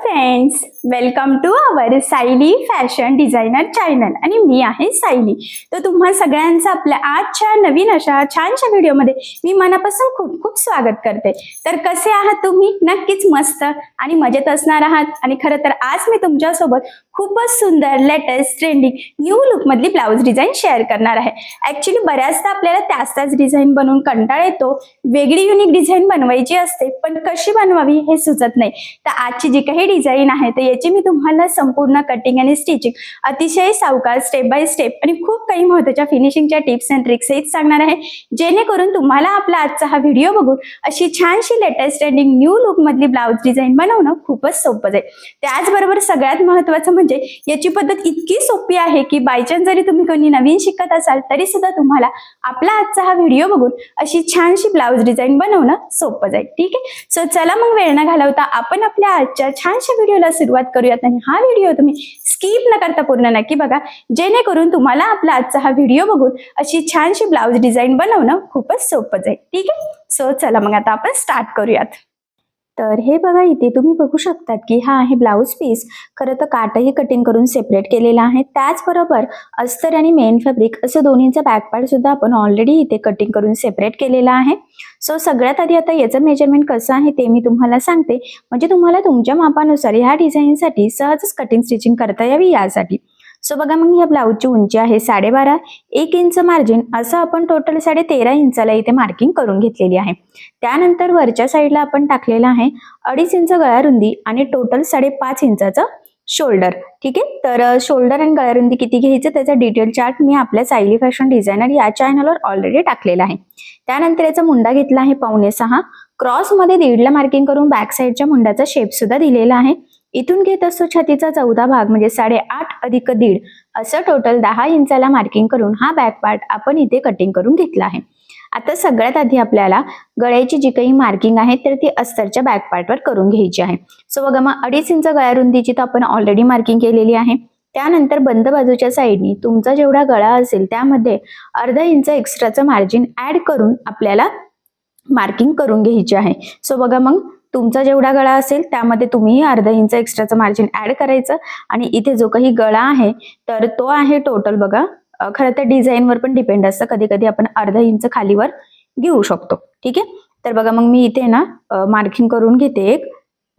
Friends, welcome to our Sayali fashion designer channel आणि मी आहे सायली. तर तुम्हा सगळ्यांचं आपल्या आजच्या नवीन अशा छानशा व्हिडिओमध्ये मी मनापासून खूप खूप स्वागत करते. तर कसे आहात तुम्ही? नक्कीच मस्त आणि मजेत असणार आहात. आणि खरं तर आज मी तुमच्यासोबत खूपच सुंदर लेटेस्ट ट्रेंडिंग न्यू लुक मधली ब्लाउज डिझाईन शेअर करणार आहे. ऍक्च्युली बऱ्याचदा आपल्याला त्याच डिझाईन बनवून कंटाळा येतो, वेगळी युनिक डिझाईन बनवायची असते, पण कशी बनवावी हे सुचत नाही. तर आजची जी काही डिझाईन आहे तर याची मी तुम्हाला संपूर्ण कटिंग आणि स्टिचिंग अतिशय सावकाश स्टेप बाय स्टेप आणि खूप काही महत्त्वाच्या फिनिशिंगच्या टिप्स अँड ट्रिक्स सहित सांगणार आहे, जेणेकरून तुम्हाला आपला आजचा हा व्हिडिओ बघून अशी छानशी लेटेस्ट ट्रेंडिंग न्यू लुक मधली ब्लाउज डिझाईन बनवणं खूपच सोपं जाईल. त्याचबरोबर सगळ्यात महत्त्वाचं म्हणजे याची पद्धत इतकी सोपी आहे की बायचान्स जरी तुम्ही कोणी नवीन शिकत असाल तरी सुद्धा तुम्हाला आपला आजचा हा व्हिडिओ बघून अशी छानशी ब्लाउज डिझाईन बनवणं सोपं जाईल. ठीक आहे, सो चला मग वेळ न घालवता आपण आपल्या आजच्या छानशा व्हिडिओला सुरुवात करूयात. आणि हा व्हिडिओ तुम्ही स्किप न करता पूर्ण नक्की बघा, जेणेकरून तुम्हाला आपला आजचा हा व्हिडिओ बघून अशी छानशी ब्लाउज डिझाईन बनवणं खूपच सोपं जाईल. ठीक आहे, सो चला मग आता आपण स्टार्ट करूयात. तर हे बघा, इथे तुम्ही बघू शकतात की हा आहे ब्लाउज पीस. खरं तर काटही कटिंग करून सेपरेट केलेला आहे. त्याचबरोबर अस्तर आणि मेन फॅब्रिक असं दोन्हीचा बॅक पार्ट सुद्धा आपण ऑलरेडी इथे कटिंग करून सेपरेट केलेला आहे. सो सगळ्यात आधी आता याचं मेजरमेंट कसं आहे ते मी तुम्हाला सांगते, म्हणजे तुम्हाला तुमच्या मापानुसार ह्या डिझाईनसाठी सहजच कटिंग स्टिचिंग करता यावी यासाठी. सो बघा, मग या ब्लाऊजची उंची आहे 12.5, 1 इंच मार्जिन असं आपण टोटल 13.5 इंचाला इथे मार्किंग करून घेतलेली आहे. त्यानंतर वरच्या साईडला आपण टाकलेला आहे 2.5 इंच गळा रुंदी आणि टोटल 5.5 इंचाचं शोल्डर. ठीक आहे, तर शोल्डर आणि गळा रुंदी किती घ्यायचं त्याचा डिटेल चार्ट मी आपल्या सायली फॅशन डिझायनर या चॅनलवर ऑलरेडी टाकलेला आहे. त्यानंतर याचा मुंडा घेतला आहे 5.25, क्रॉस मध्ये 1.5ला मार्किंग करून बॅक साईडच्या मुंडाचा शेप सुद्धा दिलेला आहे. इथून घेत असतो छातीचा 14 भाग म्हणजे 8.5 अधिक 1.5 असं टोटल 10 इंचाला मार्किंग करून हा बॅक पार्ट आपण इथे कटिंग करून घेतला आहे. आता सगळ्यात आधी आपल्याला गळ्याची जी काही मार्किंग आहे तर ती अस्तरच्या बॅक पार्टवर करून घ्यायची आहे. सो बघा, मग 2.5 इंच गळा रुंदीची तर आपण ऑलरेडी मार्किंग केलेली आहे. त्यानंतर बंद बाजूच्या साईडनी तुमचा जेवढा गळा असेल त्यामध्ये 1/2 इंच एक्स्ट्राचं मार्जिन ऍड करून आपल्याला मार्किंग करून घ्यायची आहे. सो बघा, मग तुमचा जेवढा गळा असेल त्यामध्ये तुम्ही 1/2 इंच एक्स्ट्राचं मार्जिन ऍड करायचं. आणि इथे जो काही गळा आहे तर तो आहे टोटल बघा, खरं तर डिझाईनवर पण डिपेंड असतं, कधी कधी आपण 1/2 इंच खालीवर घेऊ शकतो. ठीक आहे, तर बघा मग मी इथे ना मार्किंग करून घेते एक,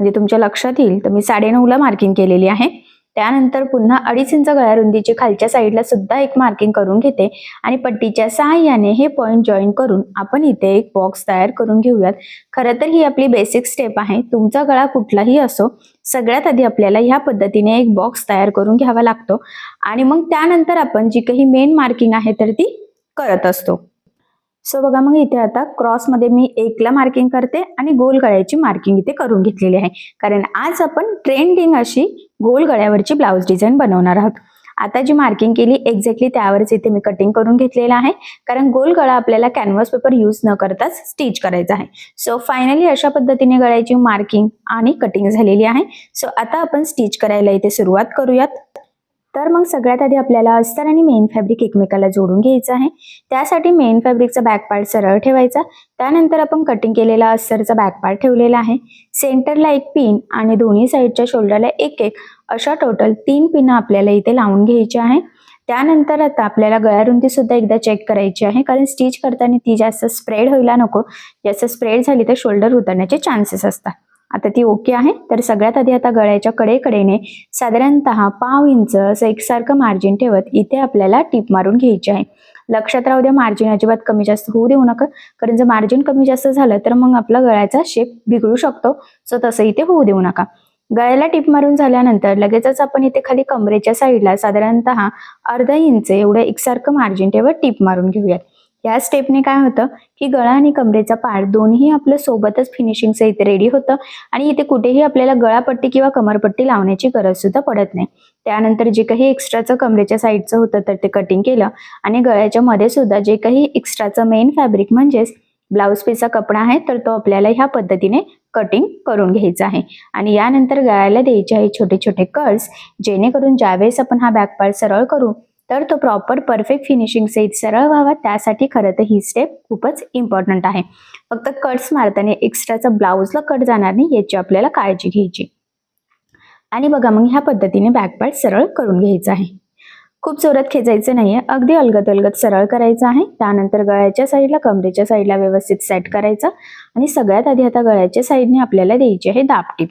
म्हणजे तुमच्या लक्षात येईल. तर मी 9.5ला मार्किंग केलेली आहे. त्यानंतर पुन्हा 2.5 इंच गळा रुंदीची खालच्या साईडला सुद्धा एक मार्किंग करून घेते आणि पट्टीच्या सहाय्याने हे पॉइंट जॉईन करून आपण इथे एक बॉक्स तयार करून घेऊयात. खरं तर ही आपली बेसिक स्टेप आहे, तुमचा गळा कुठलाही असो, सगळ्यात आधी आपल्याला ह्या पद्धतीने एक बॉक्स तयार करून घ्यावा लागतो आणि मग त्यानंतर आपण जी काही मेन मार्किंग आहे तर ती करत असतो. सो बघा, मग इथे आता क्रॉस मध्ये मी 1ला मार्किंग करते आणि गोल गळ्याची मार्किंग इथे करून घेतलेली आहे, कारण आज आपण ट्रेंडिंग अशी गोल गळ्यावरची ब्लाउज डिझाईन बनवणार आहोत. आता जी मार्किंग केली एक्झॅक्टली त्यावरच इथे मी कटिंग करून घेतलेला आहे, कारण गोल गळा आपल्याला कॅनव्हास पेपर यूज न करताच स्टिच करायचा आहे. सो फायनली अशा पद्धतीने गळ्याची मार्किंग आणि कटिंग झालेली आहे. सो आता आपण स्टिच करायला इथे सुरुवात करूयात. तर मग सगळ्यात आधी आपल्याला अस्तर आणि मेन फॅब्रिक एकमेकाला जोडून घ्यायचं आहे. त्यासाठी मेन फॅब्रिकचा बॅक पार्ट सरळ ठेवायचा. त्यानंतर आपण कटिंग केलेला अस्तरचा बॅक पार्ट ठेवलेला आहे. सेंटरला एक पिन आणि दोन्ही साईडच्या शोल्डरला एक अशा टोटल 3 पिन आपल्याला इथे लावून घ्यायची आहे. त्यानंतर आता आपल्याला गळा रुंदी सुद्धा एकदा चेक करायची आहे, कारण स्टिच करताना ती जास्त स्प्रेड व्हायला नको. जास्त स्प्रेड झाली तर शोल्डर उतरण्याचे चान्सेस असतात. आता ती ओके आहे. तर सगळ्यात आधी आता गळ्याच्या कडेकडेने साधारणतः 1/2 इंच असं एकसारखं मार्जिन ठेवत इथे आपल्याला टिप मारून घ्यायची आहे. लक्षात राहू द्या, मार्जिन अजिबात कमी जास्त होऊ देऊ नका, कारण जर मार्जिन कमी जास्त झालं तर मग आपला गळ्याचा शेप बिघडू शकतो. सो तसं इथे होऊ देऊ नका. गळ्याला टिप मारून झाल्यानंतर लगेचच आपण इथे खाली कमरेच्या साईडला साधारणतः 1/2 इंच एवढं एकसारखं मार्जिन ठेवत टिप मारून घेऊयात. या स्टेपने काय होतं की गळा आणि कमरेचा पार्ट दोन्ही आपलं सोबतच फिनिशिंगचं इथे रेडी होतं आणि इथे कुठेही आपल्याला गळापट्टी किंवा कमरपट्टी लावण्याची गरज सुद्धा पडत नाही. त्यानंतर जे काही एक्स्ट्राचं कमरेच्या साईडचं होतं तर ते कटिंग केलं आणि गळ्याच्या मध्ये सुद्धा जे काही एक्स्ट्राचं मेन फॅब्रिक म्हणजेच ब्लाउज पीसचा कपडा आहे तर तो आपल्याला ह्या पद्धतीने कटिंग करून घ्यायचा आहे. आणि यानंतर गळ्याला द्यायचे आहे छोटे छोटे कट्स, जेणेकरून ज्यावेळेस आपण हा बॅक पार्ट सरळ करू तर तो प्रॉपर परफेक्ट फिनिशिंग सहित सरळ व्हावा. त्यासाठी खरं तर ही स्टेप खूपच इम्पॉर्टंट आहे. फक्त कट्स मारताना एक्स्ट्राचा ब्लाउजला कट जाणार नाही याची आपल्याला काळजी घ्यायची. आणि बघा मग ह्या पद्धतीने बॅक पार्ट सरळ करून घ्यायचा आहे. खूप जोरात खेचायचं नाहीये, अगदी अलगद अलगद सरळ करायचं आहे. त्यानंतर गळ्याच्या साईडला, कमरेच्या साईडला व्यवस्थित सेट करायचं आणि सगळ्यात आधी आता गळ्याच्या साईडने आपल्याला द्यायची आहे दाबटीप.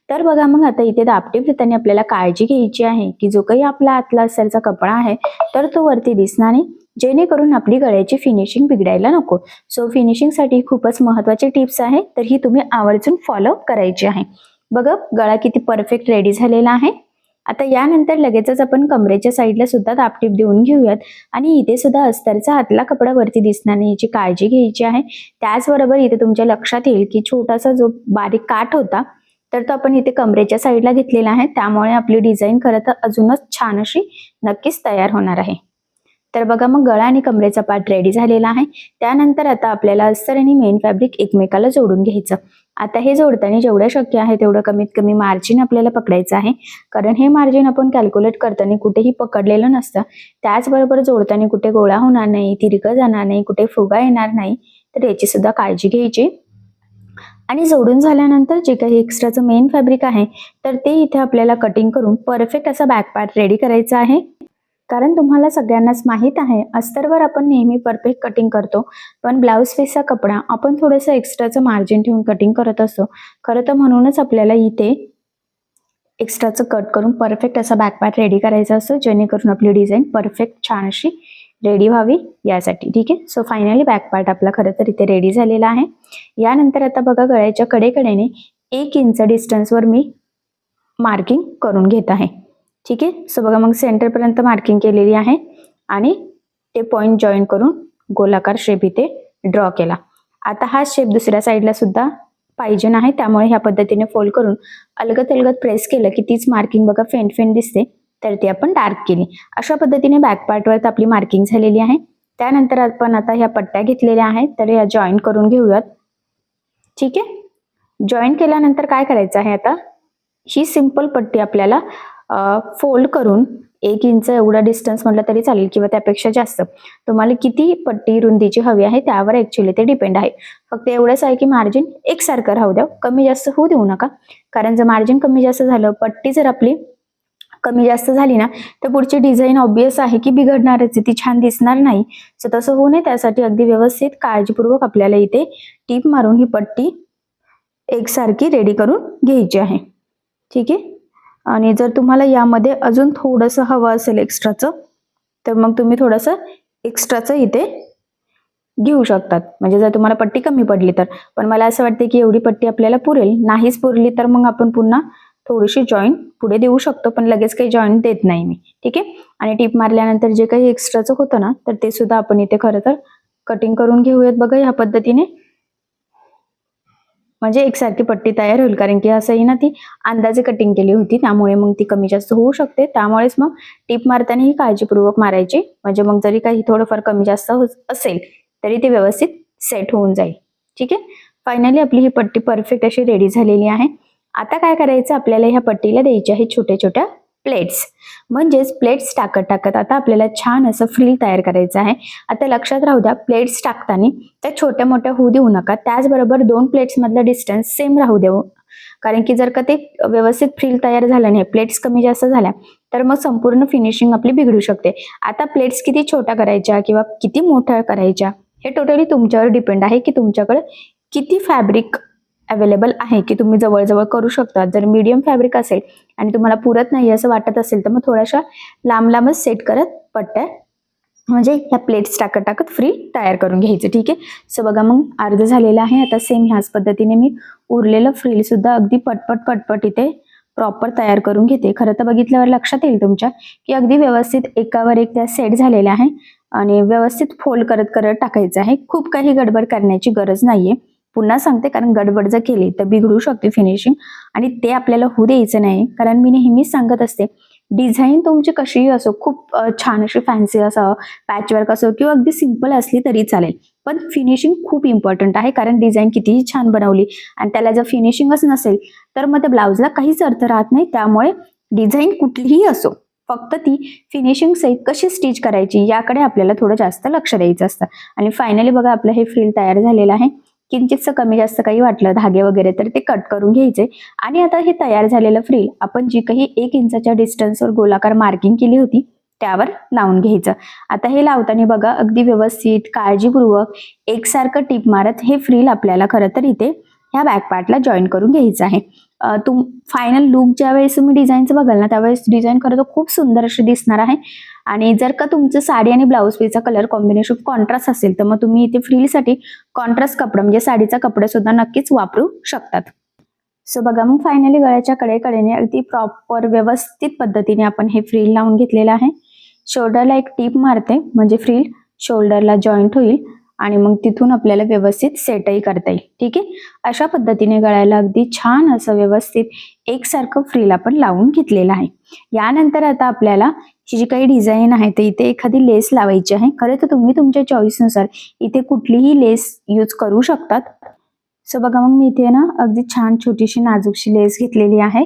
तर बघा मग आता इथे दाबटीप देताना आपल्याला काळजी घ्यायची आहे की जो काही आपला आतला अस्तरचा कपडा आहे तर तो वरती दिसणार नाही, जेणेकरून आपली गळ्याची फिनिशिंग बिघडायला नको. सो फिनिशिंगसाठी खूपच महत्त्वाची टिप्स आहे, तर ही तुम्ही आवर्जून फॉलो करायची आहे. बघा गळा किती परफेक्ट रेडी झालेला आहे. आता यानंतर लगेचच आपण कमरेच्या साईडला सुद्धा दाबटीप देऊन घेऊयात आणि इथे सुद्धा अस्तरचा आतला कपडा वरती दिसणार नाही याची काळजी घ्यायची आहे. त्याचबरोबर इथे तुमच्या लक्षात येईल की छोटासा जो बारीक काठ होता तर तो आपण इथे कमरेच्या साईडला घेतलेला आहे, त्यामुळे आपली डिझाईन खरं तर अजूनच छान अशी नक्कीच तयार होणार आहे. तर बघा मग गळा आणि कमरेचा पार्ट रेडी झालेला आहे. त्यानंतर आता आपल्याला अस्तर आणि मेन फॅब्रिक एकमेकाला जोडून घ्यायचं. आता हे जोडताना जेवढं शक्य आहे तेवढं कमीत कमी मार्जिन आपल्याला पकडायचं आहे, कारण हे मार्जिन आपण कॅल्क्युलेट करताना कुठेही पकडलेलं नसतं. त्याचबरोबर जोडताना कुठे गोळा होणार नाही, तिरकं जाणार नाही, कुठे फुगा येणार नाही, तर याची सुद्धा काळजी घ्यायची. आणि जोडून झाल्यानंतर जे काही एक्स्ट्राचं मेन फॅब्रिक आहे तर ते इथे आपल्याला कटिंग करून परफेक्ट असा बॅक पार्ट रेडी करायचा आहे. कारण तुम्हाला सगळ्यांनाच माहीत आहे अस्तरवर आपण नेहमी परफेक्ट कटिंग करतो, पण ब्लाऊज पीसचा कपडा आपण थोडंसं एक्स्ट्राचं मार्जिन ठेवून कटिंग करत असतो. खरं तर म्हणूनच आपल्याला इथे एक्स्ट्राचं कट करून परफेक्ट असा बॅक पार्ट रेडी करायचा असतो, जेणेकरून आपली डिझाईन परफेक्ट छान अशी रेडी व्हावी यासाठी. ठीक आहे. सो फायनली बॅक पार्ट आपला खरं तर इथे रेडी झालेला आहे. यानंतर आता बघा गळ्याच्या कडेकडेने 1 इंच डिस्टन्सवर मी मार्किंग करून घेत आहे. ठीक आहे. सो बघा मग सेंटरपर्यंत मार्किंग केलेली आहे आणि ते पॉइंट जॉईन करून गोलाकार शेप इथे ड्रॉ केला. आता हा शेप दुसऱ्या साईडला सुद्धा पाहिजे नाही, त्यामुळे ह्या पद्धतीने फोल्ड करून अलगद अलगद प्रेस केलं की तीच मार्किंग बघा फेंट फेंट दिसते, तर ती आपण डार्क केली. अशा पद्धतीने बॅक पार्टवर आपली मार्किंग झालेली आहे. त्यानंतर आपण आता ह्या पट्ट्या घेतलेल्या आहेत तर या जॉईन करून घेऊयात. ठीक आहे. जॉईन केल्यानंतर काय करायचं आहे, आता ही सिंपल पट्टी आपल्याला फोल्ड करून 1 इंच एवढा डिस्टन्स म्हटलं तरी चालेल किंवा त्यापेक्षा जास्त, तुम्हाला किती पट्टी रुंदीची हवी आहे त्यावर ऍक्च्युली ते डिपेंड आहे. फक्त एवढंच आहे की मार्जिन एकसारखं राहू द्या, कमी जास्त होऊ देऊ नका. कारण जर मार्जिन कमी जास्त झालं, पट्टी जर आपली कमी जास्त झाली ना तर पुढची डिझाईन ऑब्वियस आहे की बिघडणारच, ती छान दिसणार नाही. सो तसं होऊ नये त्यासाठी अगदी व्यवस्थित काळजीपूर्वक आपल्याला इथे टीप मारून ही पट्टी एकसारखी रेडी करून घ्यायची आहे. ठीक आहे. आणि जर तुम्हाला यामध्ये अजून थोडंसं हवं असेल एक्स्ट्राचं, तर मग तुम्ही थोडंसं एक्स्ट्राचं इथे घेऊ शकतात, म्हणजे जर तुम्हाला पट्टी कमी पडली तर. पण मला असं वाटतं की एवढी पट्टी आपल्याला पुरेल. नाहीच पुरली तर मग आपण पुन्हा थोडीशी जॉईंट पुढे देऊ शकतो, पण लगेच काही जॉईंट देत नाही मी. ठीक आहे. आणि टीप मारल्यानंतर जे काही एक्स्ट्राचं होतं ना तर ते सुद्धा आपण इथे खरं तर कटिंग करून घेऊयात. बघा ह्या पद्धतीने, म्हणजे एकसारखी पट्टी तयार होईल. कारण की असंही ना ती अंदाजे कटिंग केली होती, त्यामुळे मग ती कमी जास्त होऊ शकते. त्यामुळेच मग टीप मारताना ही काळजीपूर्वक मारायची, म्हणजे मग जरी काही थोडंफार कमी जास्त असेल तरी ते व्यवस्थित सेट होऊन जाईल. ठीक आहे. फायनली आपली ही पट्टी परफेक्ट अशी रेडी झालेली आहे. आता काय करायचं, आपल्याला ह्या पट्टीला द्यायची आहे छोट्या छोट्या प्लेट्स. म्हणजेच प्लेट्स टाकत टाकत आता आपल्याला छान असं फ्रिल तयार करायचं आहे. आता लक्षात राहू द्या, प्लेट्स टाकताना त्या छोट्या मोठ्या होऊ देऊ नका. त्याचबरोबर 2 प्लेट्स मधला डिस्टन्स सेम राहू देऊ, कारण की जर का ते व्यवस्थित फ्रिल तयार झालं नाही, प्लेट्स कमी जास्त झाल्या तर मग संपूर्ण फिनिशिंग आपली बिघडू शकते. आता प्लेट्स किती छोट्या करायच्या किंवा किती मोठ्या करायच्या हे टोटली तुमच्यावर डिपेंड आहे की तुमच्याकडे किती फॅब्रिक अवेलेबल आहे की तुम्ही जवळजवळ करू शकता. जर मीडियम फॅब्रिक असेल आणि तुम्हाला पुरत नाही असं वाटत असेल तर मग थोड्याशा लांब लांबच सेट करत पट्ट्या, म्हणजे ह्या प्लेट्स टाकत टाकत फ्री तयार करून घ्यायचं. ठीक आहे. सो बघा मग अर्ध झालेलं आहे. आता सेम ह्याच पद्धतीने मी उरलेलं फ्रिल सुद्धा अगदी पटपट पटपट इथे प्रॉपर तयार करून घेते. खरं तर बघितल्यावर लक्षात येईल तुमच्या की अगदी व्यवस्थित एकावर एक त्या सेट झालेल्या आहे आणि व्यवस्थित फोल्ड करत करत टाकायचं आहे. खूप काही गडबड करण्याची गरज नाहीये. पुन्हा सांगते, कारण गडबड जर केली तर बिघडू शकते फिनिशिंग आणि ते आपल्याला होऊ द्यायचं नाही. कारण मी नेहमीच सांगत असते, डिझाईन तुमची कशीही असो, खूप छान अशी फॅन्सी असो, पॅचवर्क असो किंवा अगदी सिंपल असली तरी चालेल, पण फिनिशिंग खूप इम्पॉर्टंट आहे. कारण डिझाईन कितीही छान बनवली आणि त्याला जर फिनिशिंगच नसेल तर मग त्या ब्लाउजला काहीच अर्थ राहत नाही. त्यामुळे डिझाईन कुठलीही असो, फक्त ती फिनिशिंग सहित कशी स्टिच करायची याकडे आपल्याला थोडं जास्त लक्ष द्यायचं असतं. आणि फायनली बघा आपलं हे फ्रिल तयार झालेलं आहे. किंचितसं कमी जास्त काही वाटलं धागे वगैरे तर ते कट करून घ्यायचे. आणि आता हे तयार झालेलं फ्रिल आपण जी काही 1 इंचाच्या डिस्टन्सवर गोलाकार मार्किंग केली होती त्यावर लावून घ्यायचं. आता हे लावताना बघा अगदी व्यवस्थित काळजीपूर्वक एकसारखं टीप मारत हे फ्रिल आपल्याला खरं तर इथे ह्या बॅक पार्टला जॉईन करून घ्यायचं आहे. फायनल लुक ज्यावेळेस तुम्ही डिझाईनचं बघाल ना त्यावेळेस डिझाईन खरं तर खूप सुंदर अशी दिसणार आहे. आणि जर का तुमचं साडी आणि ब्लाऊज पीसचा कलर कॉम्बिनेशन कॉन्ट्रास्ट असेल तर मग तुम्ही इथे फ्रिलसाठी कॉन्ट्रास्ट कपडा म्हणजे साडीचा कपडा सुद्धा नक्कीच वापरू शकतात. सो बघा मग फायनली गळ्याच्या कडेकडेने अगदी प्रॉपर व्यवस्थित पद्धतीने आपण हे फ्रिल लावून घेतलेलं आहे. शोल्डरला एक टीप मारते म्हणजे फ्रिल शोल्डरला जॉईंट होईल आणि मग तिथून आपल्याला व्यवस्थित सेटही करता येईल. ठीक आहे, अशा पद्धतीने गळ्याला अगदी छान असं व्यवस्थित एकसारखं फ्रिल आपण लावून घेतलेलं आहे. यानंतर आता आपल्याला ही जी काही डिझाईन आहे तर इथे एखादी लेस लावायची आहे. खरं तर तुम्ही तुमच्या चॉईसनुसार इथे कुठलीही लेस यूज करू शकतात. सो बघा मग मी इथे ना अगदी छान छोटीशी नाजूकशी लेस घेतलेली आहे.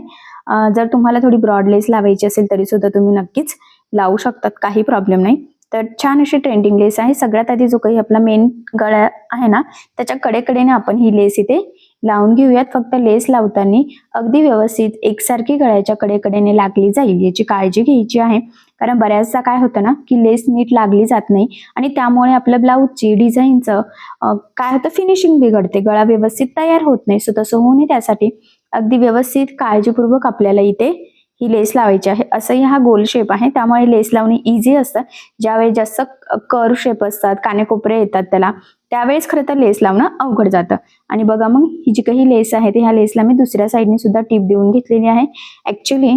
जर तुम्हाला थोडी ब्रॉड लेस लावायची असेल तरी सुद्धा तुम्ही नक्कीच लावू शकतात, काही प्रॉब्लेम नाही. तर छान अशी ट्रेंडिंग लेस आहे. सगळ्यात आधी जो काही आपला मेन गळा आहे ना त्याच्या कडेकडेने आपण ही लेस इथे लावून घेऊयात. फक्त लेस लावताना अगदी व्यवस्थित एकसारखी गळ्याच्या कडेकडेने लागली जाईल याची काळजी घ्यायची आहे. कारण बऱ्याचदा काय होतं ना की लेस नीट लागली जात नाही आणि त्यामुळे आपल्या ब्लाऊजची डिझाईनचं काय होतं फिनिशिंग बिघडते, गळा व्यवस्थित तयार होत नाही. सो तसं होऊ नये त्यासाठी अगदी व्यवस्थित काळजीपूर्वक आपल्याला इथे ही लेस लावायची आहे. असंही हा गोल शेप आहे त्यामुळे लेस लावणे इझी असतं. ज्यावेळी जास्त कर्व शेप असतात कानेकोपरे येतात त्याला त्यावेळेस खरं तर लेस लावणं अवघड जातं. आणि बघा मग ही जी काही लेस आहे ह्या लेसला मी दुसऱ्या साईडने सुद्धा टीप देऊन घेतलेली आहे. ऍक्च्युली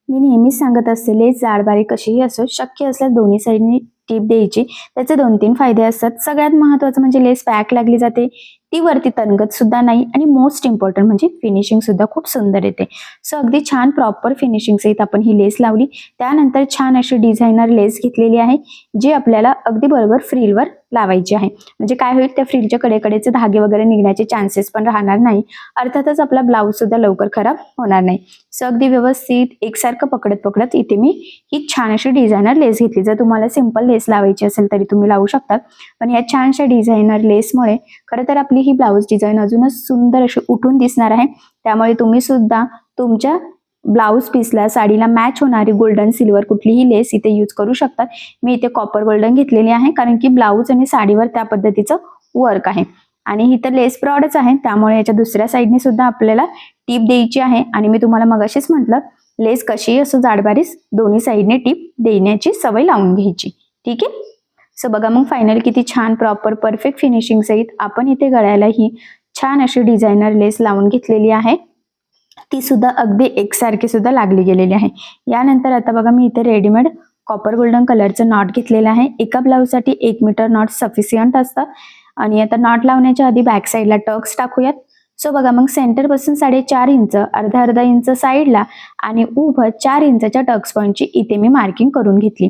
मी नेहमीच सांगत असते लेस जाड बारीक कशीही असो शक्य असल्यास दोन्ही साईडनी टीप द्यायची. त्याचे 2-3 फायदे असतात. सगळ्यात महत्त्वाचं म्हणजे लेस पॅक लागली जाते, ती वरती तणगत सुद्धा नाही आणि मोस्ट इम्पॉर्टंट म्हणजे फिनिशिंग सुद्धा खूप सुंदर येते. सो अगदी छान प्रॉपर फिनिशिंग सहित आपण ही लेस लावली. त्यानंतर छान अशी डिझायनर लेस घेतलेली आहे जी आपल्याला अगदी बरोबर फ्रिलवर लावायची आहे. म्हणजे काय होईल त्या फ्रिलच्या कडेकडेचे धागे वगैरे निघण्याचे चान्सेस पण राहणार नाही. अर्थातच आपला ब्लाऊज सुद्धा लवकर खराब होणार नाही. सो अगदी व्यवस्थित एकसारखं पकडत इथे मी ही छान अशी डिझायनर लेस घेतली. जर तुम्हाला सिंपल लेस लावायची असेल तरी तुम्ही लावू शकतात, पण या छानशा डिझायनर लेसमुळे खरं तर आपली ही ब्लाऊज डिझाईन अजूनच सुंदर अशी उठून दिसणार आहे. त्यामुळे तुम्ही सुद्धा तुमच्या ब्लाऊज पीसला साडीला मॅच होणारी गोल्डन सिल्वर कुठलीही लेस इथे यूज करू शकतात. मी इथे कॉपर गोल्डन घेतलेली आहे कारण की ब्लाऊज आणि साडीवर त्या पद्धतीचं वर्क आहे. आणि ही तर लेस ब्रॉडच आहे त्यामुळे याच्या दुसऱ्या साईडने सुद्धा आपल्याला टीप द्यायची आहे. आणि मी तुम्हाला मगाशीच म्हटलं लेस कशीही असो जाडबारीस दोन्ही साईडने टीप देण्याची सवय लावून घ्यायची. ठीक आहे. सो बघा मग फायनल किती छान प्रॉपर परफेक्ट फिनिशिंग सहित आपण इथे गळ्याला ही छान अशी डिझायनर लेस लावून घेतलेली आहे. ती सुद्धा अगदी एकसारखी सुद्धा लागली गेलेली आहे. यानंतर आता बघा मी इथे रेडीमेड कॉपर गोल्डन कलरचं नॉट घेतलेलं आहे. एका ब्लाऊजसाठी 1 मीटर नॉट सफिशियंट असतं. आणि आता नॉट लावण्याच्या आधी बॅक साईडला टक्स टाकूयात. सो बघा मग सेंटर पासून 4.5 इंच अर्धा इंच साईडला आणि उभं 4 इंचाच्या टक्स पॉईंटची इथे मी मार्किंग करून घेतली.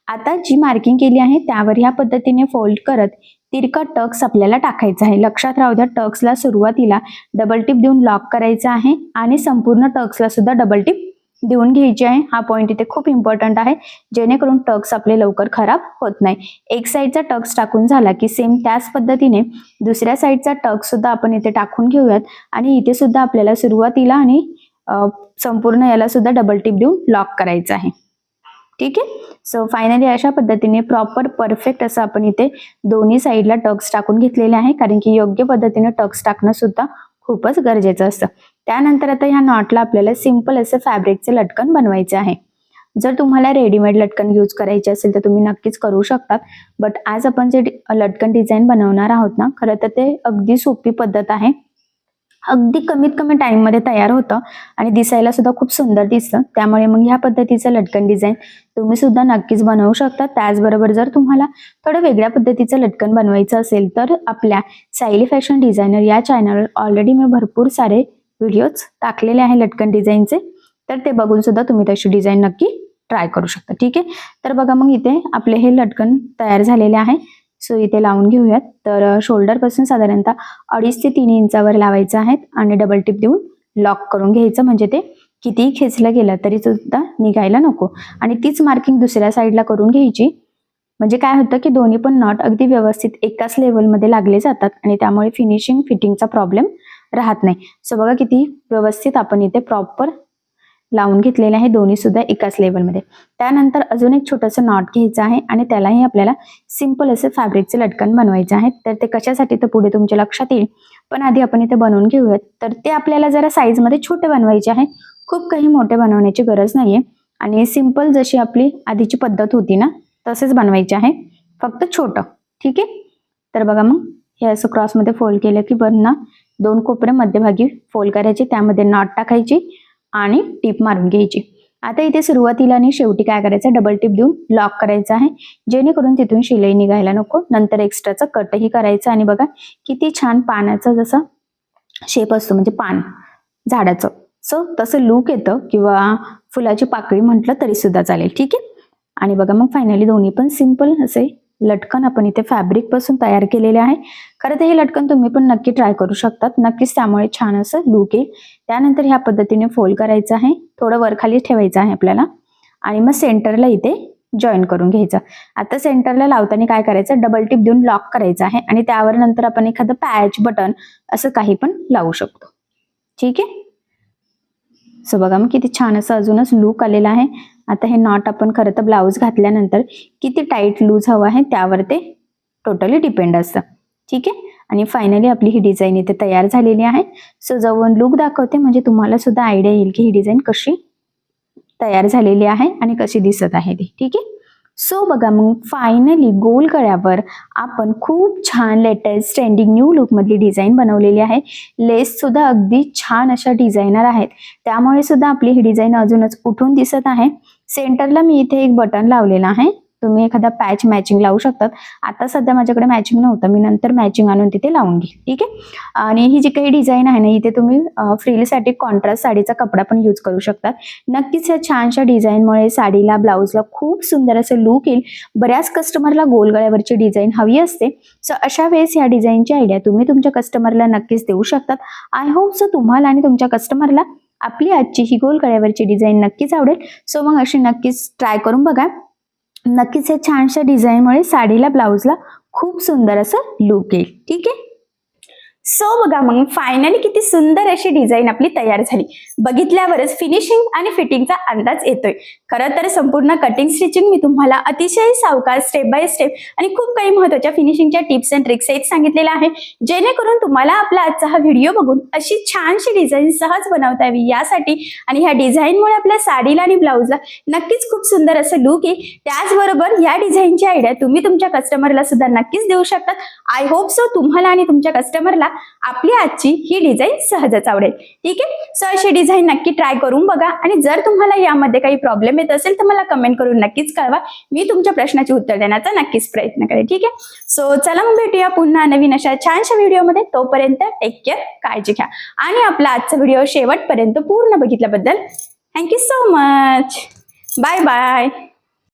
आता जी मार्किंग केली आहे त्यावर ह्या पद्धतीने फोल्ड करत तिरका टक्स आपल्याला टाकायचा आहे. लक्षात राहू द्या टक्सला सुरुवातीला डबल टिप देऊन लॉक करायचा आहे आणि संपूर्ण टक्सला सुद्धा डबल टिप देऊन घ्यायची आहे. हा पॉईंट इथे खूप इम्पॉर्टंट आहे जेणेकरून टक्स आपले लवकर खराब होत नाही. एक साईडचा टक्स टाकून झाला की सेम त्याच पद्धतीने दुसऱ्या साईडचा टक्स सुद्धा आपण इथे टाकून घेऊयात आणि इथे सुद्धा आपल्याला सुरुवातीला आणि संपूर्ण याला सुद्धा डबल टिप देऊन लॉक करायचं आहे. ठीक आहे. सो फायनली अशा पद्धतीने प्रॉपर परफेक्ट असं आपण इथे दोन्ही साईडला टक्स टाकून घेतलेले आहे कारण की योग्य पद्धतीने टक्स टाकणं सुद्धा खूपच गरजेचं असतं. त्यानंतर आता ह्या नॉटला आपल्याला सिंपल असं फॅब्रिकचे लटकन बनवायचे आहे. जर तुम्हाला रेडीमेड लटकन यूज करायचे असेल तर तुम्ही नक्कीच करू शकतात. बट आज आपण जे लटकन डिझाईन बनवणार आहोत ना खरं तर ते अगदी सोपी पद्धत आहे. अगदी कमीत कमी टाइममध्ये तयार होतं आणि दिसायला सुद्धा खूप सुंदर दिसतं. त्यामुळे मग ह्या पद्धतीचं लटकन डिझाईन तुम्ही सुद्धा नक्कीच बनवू शकता. त्याचबरोबर जर तुम्हाला थोडं वेगळ्या पद्धतीचं लटकन बनवायचं असेल तर आपल्या सायली फॅशन डिझायनर या चॅनलवर ऑलरेडी मी भरपूर सारे व्हिडिओज टाकलेले आहे लटकन डिझाईनचे, तर ते बघून सुद्धा तुम्ही तशी डिझाईन नक्की ट्राय करू शकता. ठीक आहे. तर बघा मग इथे आपले हे लटकन तयार झालेले आहे. सो इथे लावून घेऊयात. तर शोल्डर पासून साधारणतः 2.5 ते 3 इंचावर लावायचं आहे आणि डबल टिप देऊन लॉक करून घ्यायचं म्हणजे ते कितीही खेचलं गेलं तरी सुद्धा निघायला नको. आणि तीच मार्किंग दुसऱ्या साईडला करून घ्यायची. म्हणजे काय होतं की दोन्ही पण नॉट अगदी व्यवस्थित एकाच लेवलमध्ये लागले जातात आणि त्यामुळे फिनिशिंग फिटिंगचा प्रॉब्लेम राहत नाही. सो बघा किती व्यवस्थित आपण इथे प्रॉपर लावून घेतलेले आहे दोन्ही सुद्धा एकाच लेवलमध्ये. त्यानंतर अजून एक छोटंसं नॉट घ्यायचं आहे आणि त्यालाही आपल्याला सिंपल असे फॅब्रिकचे लटकन बनवायचे आहेत. तर ते कशासाठी तर पुढे तुमच्या लक्षात येईल, पण आधी आपण इथे बनवून घेऊयात. तर ते आपल्याला जरा साईजमध्ये छोटे बनवायचे आहे, खूप काही मोठे बनवण्याची गरज नाहीये आणि सिंपल जशी आपली आधीची पद्धत होती ना तसेच बनवायचे आहे, फक्त छोटं. ठीक आहे. तर बघा मग हे असं क्रॉसमध्ये फोल्ड केलं की वरनं 2 कोपरे मध्यभागी फोल्ड करायचे, त्यामध्ये नॉट टाकायची आणि टीप मारून घ्यायची. आता इथे सुरुवातीला आणि शेवटी काय करायचं, डबल टीप देऊन लॉक करायचं आहे, जेणेकरून तिथून शिलाई निघायला नको. नंतर एक्स्ट्राचा कटही करायचा आणि बघा किती छान पानाचा जसा शेप असतो, म्हणजे पान झाडाचं, सो तसं लुक येतं किंवा फुलाची पाकळी म्हटलं तरी सुद्धा चालेल. ठीक आहे. आणि बघा मग फायनली दोन्ही पण सिंपल असे लटकन आपण इथे फॅब्रिक पासून तयार केलेले आहे. खरं तर हे लटकन तुम्ही पण नक्की ट्राय करू शकतात, नक्कीच त्यामुळे छान असं लुक येईल. त्यानंतर ह्या पद्धतीने फोल्ड करायचं आहे, थोडं वर खाली ठेवायचं आहे आपल्याला आणि मग सेंटरला इथे जॉईन करून घ्यायचं. आता सेंटरला लावताना काय करायचं, डबल टिप देऊन लॉक करायचं आहे आणि त्यावर नंतर आपण एखादं पॅच बटन असं काही पण लावू शकतो. ठीक आहे. सो बघा मग किती छान असं अजूनच लुक आलेला आहे. आता हे नॉट आपण खरं तर ब्लाऊज घातल्यानंतर किती टाईट लूज हवं आहे त्यावर ते टोटली डिपेंड असतं. ठीक आहे. आणि फायनली आपली ही डिझाईन इथे तयार झालेली आहे. सो जवळून लुक दाखवते म्हणजे तुम्हाला सुद्धा आयडिया येईल की ही डिझाईन कशी तयार झालेली आहे आणि कशी दिसत आहे ती. ठीक आहे. सो बघा मग फायनली गोल गळ्यावर आपण खूप छान लेटेस्ट ट्रेंडिंग न्यू लुक मधली डिझाईन बनवलेली आहे. लेस सुद्धा अगदी छान अशा डिझायनर आहेत, त्यामुळे सुद्धा आपली ही डिझाईन अजूनच उठून दिसत आहे. सेंटरला मी इथे एक बटन लावलेला आहे, तुम्ही एखादा पॅच मॅचिंग लावू शकतात. आता सध्या माझ्याकडे मॅचिंग नव्हतं, मी नंतर मॅचिंग आणून तिथे लावून घेईल. ठीक आहे. आणि ही जी काही डिझाईन आहे ना, इथे तुम्ही फ्रिलसाठी कॉन्ट्रास्ट साडीचा कपडा पण यूज करू शकतात. नक्कीच या छानशा डिझाईनमुळे साडीला ब्लाऊजला खूप सुंदर असं लुक येईल. बऱ्याच कस्टमरला गोल गळ्यावरची डिझाईन हवी असते, सो अशा वेळेस या डिझाईनची आयडिया तुम्ही तुमच्या कस्टमरला नक्कीच देऊ शकतात. आय होप सो तुम्हाला आणि तुमच्या कस्टमरला आपली आजची ही गोल गळ्यावरची डिझाईन नक्कीच आवडेल. सो मग अशी नक्कीच ट्राय करून बघा. नक्कीच या छानशा डिझाईनमुळे साडीला ब्लाऊजला खूप सुंदर असं लुक येईल. ठीक आहे. सो बघा मग फायनली किती सुंदर अशी डिझाईन आपली तयार झाली. बघितल्यावरच फिनिशिंग आणि फिटिंगचा अंदाज येतोय. खरं तर संपूर्ण कटिंग स्टिचिंग मी तुम्हाला अतिशय सावकाश स्टेप बाय स्टेप आणि खूप काही महत्त्वाच्या फिनिशिंगच्या टिप्स अँड ट्रिक्स सहित सांगितलेलं आहे, जेणेकरून तुम्हाला आपला आजचा हा व्हिडिओ बघून अशी छानशी डिझाईन सहज बनवता यावी यासाठी. आणि ह्या डिझाईनमुळे आपल्या साडीला आणि ब्लाऊजला नक्कीच खूप सुंदर असं लुक येईल. त्याचबरोबर या डिझाईनची आयडिया तुम्ही तुमच्या कस्टमरला सुद्धा नक्कीच देऊ शकतात. आय होप सो तुम्हाला आणि तुमच्या कस्टमरला आपली आजची ही डिझाईन सहजच आवडेल. ठीक आहे. सो अशी डिझाईन नक्की ट्राय करून बघा आणि जर तुम्हाला यामध्ये काही प्रॉब्लेम येत असेल तर मला कमेंट करून नक्कीच कळवा, मी तुमच्या प्रश्नाचे उत्तर देण्याचा नक्कीच प्रयत्न करेन. ठीक आहे. सो चला मग भेटूया पुन्हा नवीन अशा छानशा व्हिडिओमध्ये. तोपर्यंत टेक केअर, काळजी घ्या आणि आपला आजचा व्हिडिओ शेवटपर्यंत पूर्ण बघितल्याबद्दल thank you so much. Bye bye.